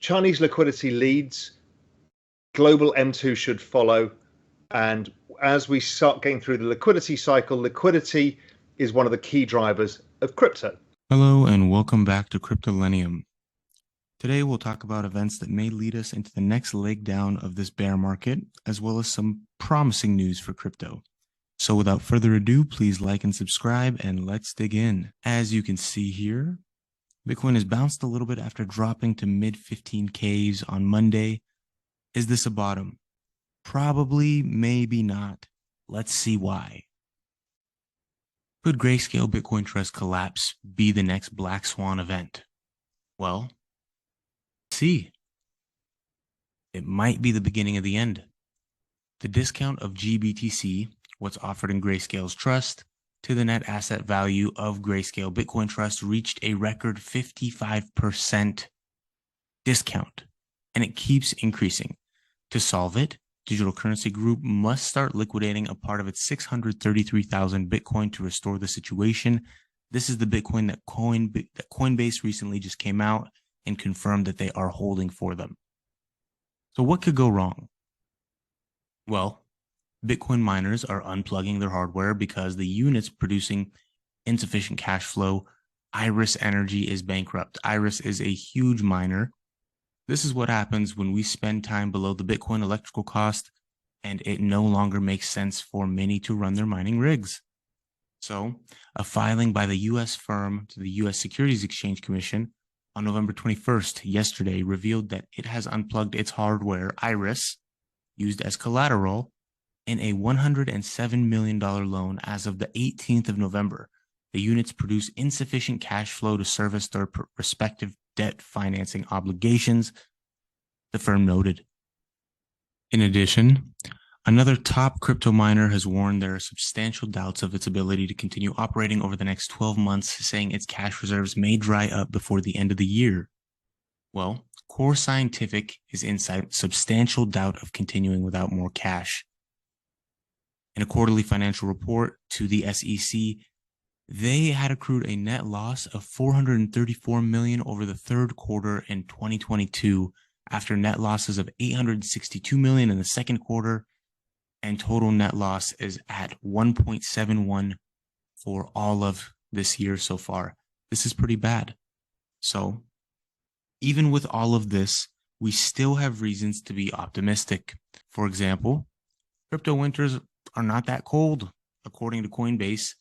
Chinese liquidity leads, global M2 should follow. And as we start getting through the liquidity cycle, liquidity is one of the key drivers of crypto. Hello and welcome back to Cryptollennium. Today we'll talk about events that may lead us into the next leg down of this bear market, as well as some promising news for crypto. So without further ado, please like and subscribe and let's dig in. As you can see here, Bitcoin has bounced a little bit after dropping to mid 15Ks on Monday. Is this a bottom? Probably, maybe not. Let's see why. Could Grayscale Bitcoin Trust collapse be the next Black Swan event? Well, let's see. It might be the beginning of the end. The discount of GBTC, what's offered in Grayscale's trust, to the net asset value of Grayscale Bitcoin Trust reached a record 55% discount, and it keeps increasing. To solve it, Digital Currency Group must start liquidating a part of its 633,000 Bitcoin to restore the situation. This is the Bitcoin that Coinbase recently just came out and confirmed that they are holding for them. So what could go wrong? Well, Bitcoin miners are unplugging their hardware because the units producing insufficient cash flow. Iris Energy is bankrupt. Iris is a huge miner. This is what happens when we spend time below the Bitcoin electrical cost and it no longer makes sense for many to run their mining rigs. So, a filing by the U.S. firm to the U.S. Securities Exchange Commission on November 21st, yesterday, revealed that it has unplugged its hardware, Iris, used as collateral in a $107 million loan as of the 18th of November. The units produce insufficient cash flow to service their respective debt financing obligations, the firm noted. In addition, another top crypto miner has warned there are substantial doubts of its ability to continue operating over the next 12 months, saying its cash reserves may dry up before the end of the year. Well, Core Scientific is in substantial doubt of continuing without more cash. In a quarterly financial report to the SEC, they had accrued a net loss of $434 million over the third quarter in 2022, after net losses of $862 million in the second quarter, and total net loss is at 1.71 for all of this year so far. This is pretty bad. So, even with all of this, we still have reasons to be optimistic. For example, crypto winters are not that cold. According to Coinbase,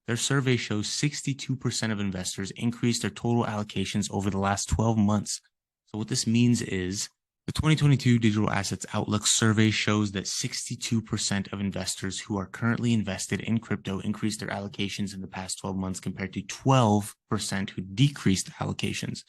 their survey shows 62% of investors increased their total allocations over the last 12 months. So what this means is the 2022 Digital Assets Outlook survey shows that 62% of investors who are currently invested in crypto increased their allocations in the past 12 months compared to 12% who decreased allocations.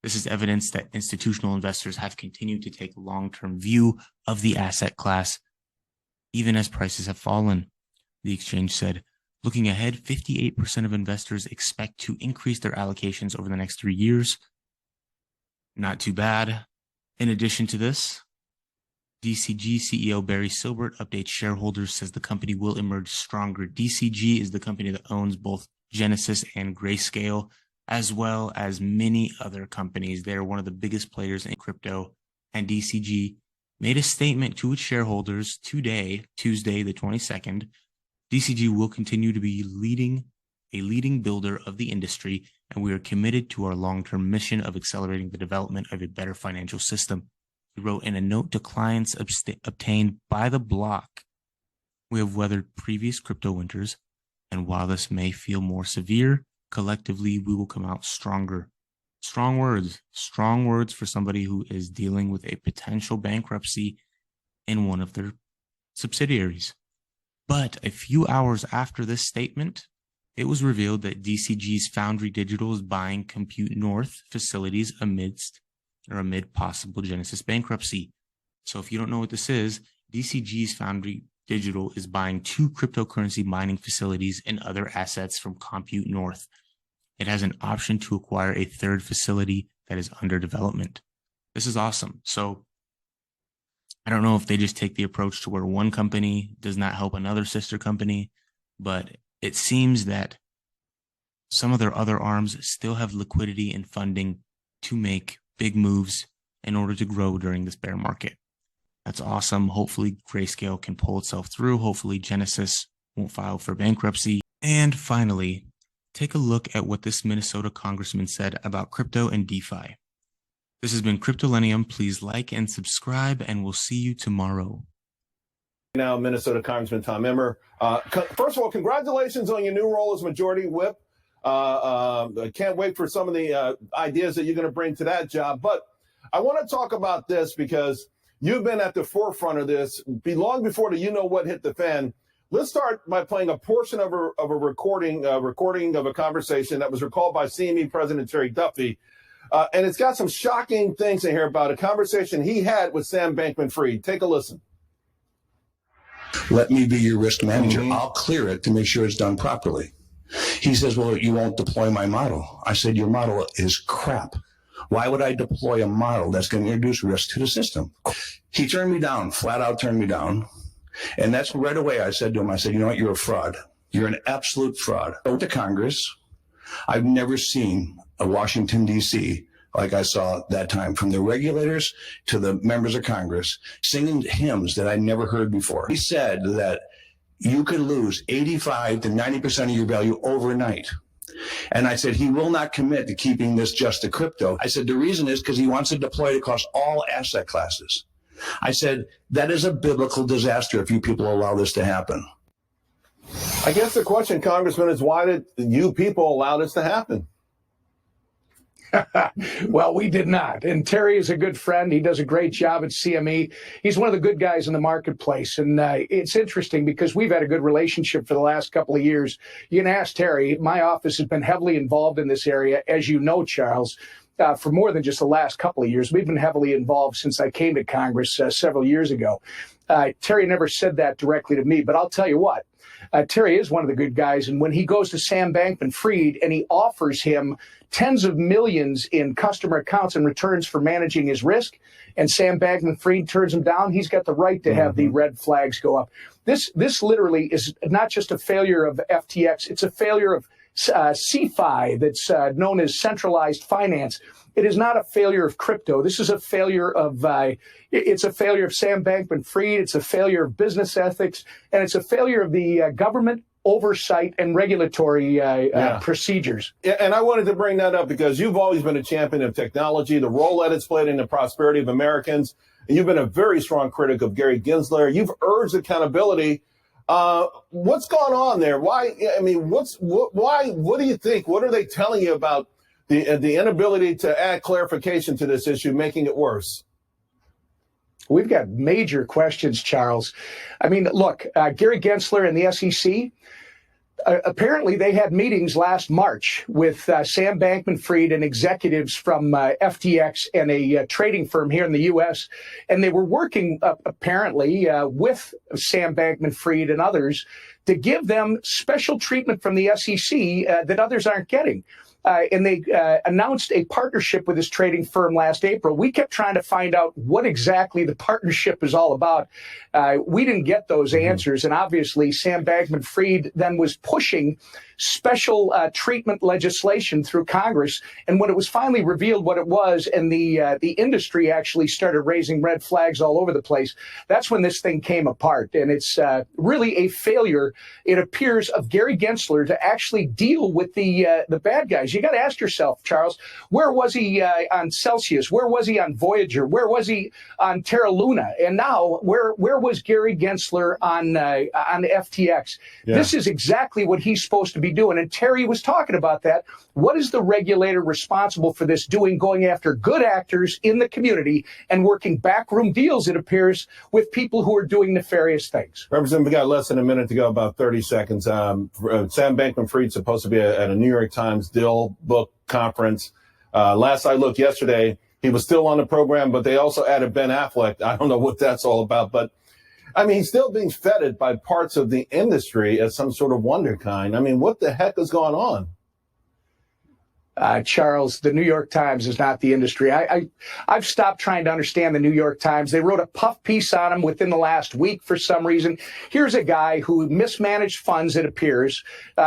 This is evidence that institutional investors have continued to take a long-term view of the asset class, even as prices have fallen. The exchange said, looking ahead, 58% of investors expect to increase their allocations over the next 3 years. Not too bad. In addition to this, DCG CEO Barry Silbert updates shareholders, says the company will emerge stronger. DCG is the company that owns both Genesis and Grayscale, as well as many other companies. They're one of the biggest players in crypto, and DCG made a statement to its shareholders today, Tuesday the 22nd. DCG will continue to be a leading builder of the industry, and we are committed to our long-term mission of accelerating the development of a better financial system. He wrote in a note to clients obtained by the block, we have weathered previous crypto winters, and while this may feel more severe, collectively we will come out stronger. Strong words for somebody who is dealing with a potential bankruptcy in one of their subsidiaries. But a few hours after this statement, it was revealed that DCG's Foundry Digital is buying Compute North facilities amid possible Genesis bankruptcy. So if you don't know what this is, DCG's Foundry Digital is buying 2 cryptocurrency mining facilities and other assets from Compute North. It has an option to acquire a third facility that is under development. This is awesome. So I don't know if they just take the approach to where one company does not help another sister company, but it seems that some of their other arms still have liquidity and funding to make big moves in order to grow during this bear market. That's awesome. Hopefully Grayscale can pull itself through. Hopefully Genesis won't file for bankruptcy. And finally, take a look at what this Minnesota congressman said about crypto and DeFi. This has been Cryptollennium. Please like and subscribe, and we'll see you tomorrow. Now, Minnesota Congressman Tom Emmer. First of all, congratulations on your new role as Majority Whip. I can't wait for some of the ideas that you're going to bring to that job. But I want to talk about this because you've been at the forefront of this long before the you-know-what hit the fan. Let's start by playing a portion of a recording of a conversation that was recalled by CME President Terry Duffy. And it's got some shocking things in here about a conversation he had with Sam Bankman-Fried. Take a listen. Let me be your risk manager. I'll clear it to make sure it's done properly. He says, well, you won't deploy my model. I said, your model is crap. Why would I deploy a model that's going to introduce risk to the system? He turned me down, flat out turned me down. And that's right away I said to him, I said, you know what, you're a fraud. You're an absolute fraud. I went to Congress. I've never seen a Washington, D.C. like I saw that time, from the regulators to the members of Congress, singing hymns that I never heard before. He said that you could lose 85 to 90% of your value overnight. And I said, he will not commit to keeping this just to crypto. I said, the reason is because he wants to deploy it across all asset classes. I said, that is a biblical disaster if you people allow this to happen. I guess the question, Congressman, is why did you people allow this to happen? Well, we did not. And Terry is a good friend. He does a great job at CME. He's one of the good guys in the marketplace. And it's interesting because we've had a good relationship for the last couple of years. You can ask Terry. My office has been heavily involved in this area, as you know, Charles, for more than just the last couple of years. We've been heavily involved since I came to Congress several years ago. Terry never said that directly to me, but I'll tell you what. Terry is one of the good guys, and when he goes to Sam Bankman-Fried and he offers him tens of millions in customer accounts in returns for managing his risk, and Sam Bankman-Fried turns him down, he's got the right to have the red flags go up. This literally is not just a failure of FTX, it's a failure of CFI, that's known as centralized finance. It is not a failure of crypto. This is a failure of, it's a failure of Sam Bankman-Fried. It's a failure of business ethics, and it's a failure of the government oversight and regulatory procedures. Yeah, and I wanted to bring that up because you've always been a champion of technology, the role that it's played in the prosperity of Americans. And you've been a very strong critic of Gary Gensler. You've urged accountability. What's going on there? Why? I mean, why? What do you think? What are they telling you about the inability to add clarification to this issue, making it worse? We've got major questions, Charles. I mean, look, Gary Gensler and the SEC, apparently they had meetings last March with Sam Bankman-Fried and executives from FTX and a trading firm here in the U.S., and they were working apparently with Sam Bankman-Fried and others to give them special treatment from the SEC that others aren't getting. And they announced a partnership with this trading firm last April. We kept trying to find out what exactly the partnership is all about. We didn't get those answers. And obviously, Sam Bankman-Fried then was pushing special treatment legislation through Congress. And when it was finally revealed what it was, and the industry actually started raising red flags all over the place, that's when this thing came apart. And it's really a failure, it appears, of Gary Gensler to actually deal with the bad guys. You got to ask yourself, Charles, where was he on Celsius? Where was he on Voyager? Where was he on Terra Luna? And now, where was Gary Gensler on FTX? Yeah. This is exactly what he's supposed to be doing. And Terry was talking about that. What is the regulator responsible for this doing, going after good actors in the community and working backroom deals, it appears, with people who are doing nefarious things? Representative, we got less than a minute to go, about 30 seconds. Sam Bankman-Fried supposed to be at a New York Times Dill book conference. Last I looked yesterday, he was still on the program, but they also added Ben Affleck. I don't know what that's all about, but I mean, he's still being feted by parts of the industry as some sort of wonder kind. I mean, what the heck is going on? Charles, the New York Times is not the industry. I've stopped trying to understand the New York Times. They wrote a puff piece on him within the last week for some reason. Here's a guy who mismanaged funds, it appears.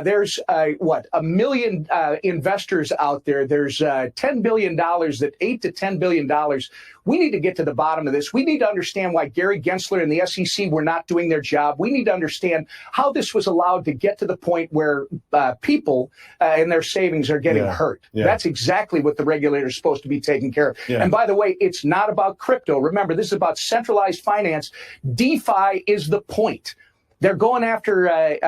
There's, a million investors out there. There's $10 billion, that $8 to $10 billion. We need to get to the bottom of this. We need to understand why Gary Gensler and the SEC were not doing their job. We need to understand how this was allowed to get to the point where people and their savings are getting hurt. Yeah. That's exactly what the regulator is supposed to be taking care of. Yeah. And by the way, it's not about crypto. Remember, this is about centralized finance. DeFi is the point. They're going after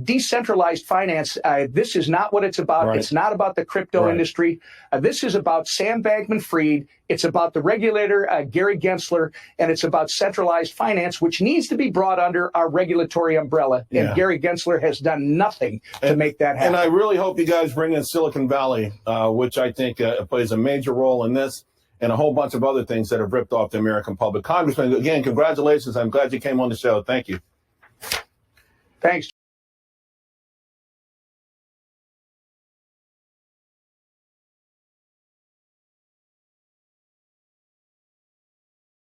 decentralized finance. This is not what it's about. Right. It's not about the crypto industry. This is about Sam Bankman-Fried. It's about the regulator, Gary Gensler, and it's about centralized finance, which needs to be brought under our regulatory umbrella. And Gary Gensler has done nothing to make that happen. And I really hope you guys bring in Silicon Valley, which I think plays a major role in this, and a whole bunch of other things that have ripped off the American public. Congressman, again, congratulations. I'm glad you came on the show. Thank you. Thanks.